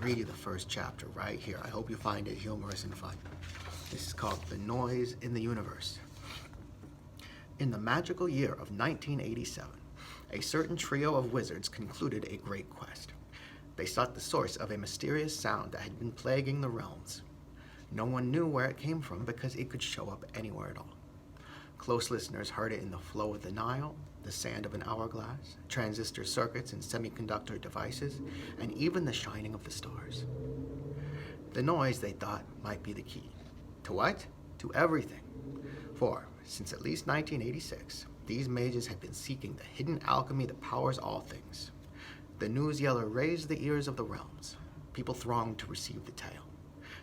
read you the first chapter right here. I hope you find it humorous and fun. This is called The Noise in the Universe. In the magical year of 1987, a certain trio of wizards concluded a great quest. They sought the source of a mysterious sound that had been plaguing the realms. No one knew where it came from because it could show up anywhere at all. Close listeners heard it in the flow of the Nile, the sand of an hourglass, transistor circuits and semiconductor devices, and even the shining of the stars. The noise, they thought, might be the key. To what? To everything. For, since at least 1986, these mages had been seeking the hidden alchemy that powers all things. The news yeller raised the ears of the realms. People thronged to receive the tale.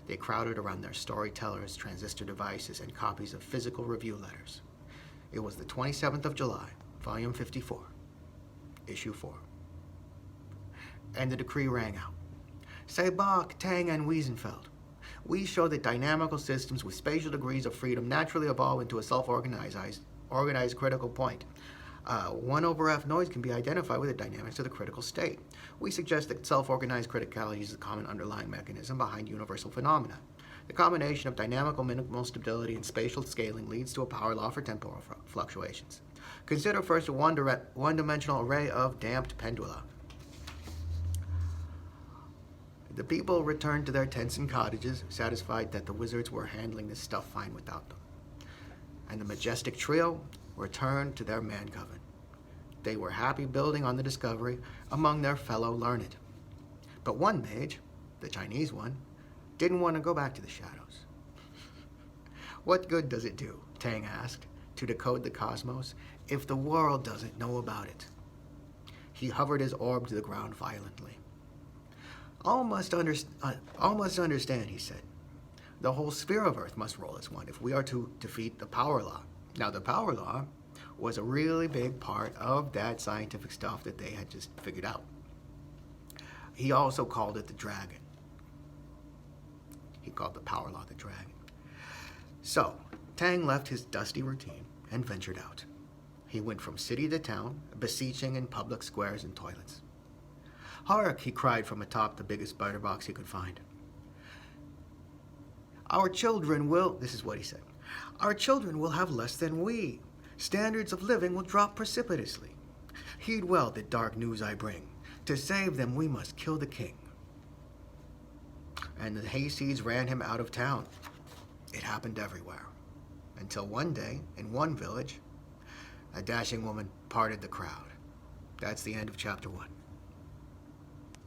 They crowded around their storytellers, transistor devices, and copies of physical review letters. It was the 27th of July, Volume 54, Issue 4. And the decree rang out. Say Bach, Tang, and Wiesenfeld. We show that dynamical systems with spatial degrees of freedom naturally evolve into a organized critical point. 1 over F noise can be identified with the dynamics of the critical state. We suggest that self-organized criticality is the common underlying mechanism behind universal phenomena. The combination of dynamical minimal stability and spatial scaling leads to a power law for temporal fluctuations. Consider first a one-dimensional array of damped pendula. The people returned to their tents and cottages, satisfied that the wizards were handling this stuff fine without them. And the majestic trio returned to their man coven. They were happy building on the discovery among their fellow learned. But one mage, the Chinese one, didn't want to go back to the shadows. What good does it do, Tang asked, to decode the cosmos if the world doesn't know about it? He hovered his orb to the ground violently. All must understand, he said. The whole sphere of Earth must roll as one if we are to defeat the power law. Now, the power law was a really big part of that scientific stuff that they had just figured out. He also called it the dragon. He called the power law the dragon. So, Tang left his dusty routine and ventured out. He went from city to town, beseeching in public squares and toilets. Hark, he cried from atop the biggest butter box he could find. Our children will, this is what he said, our children will have less than we. Standards of living will drop precipitously. Heed well the dark news I bring. To save them, we must kill the king. And the hayseeds ran him out of town. It happened everywhere. Until one day, in one village, a dashing woman parted the crowd. That's the end of chapter 1.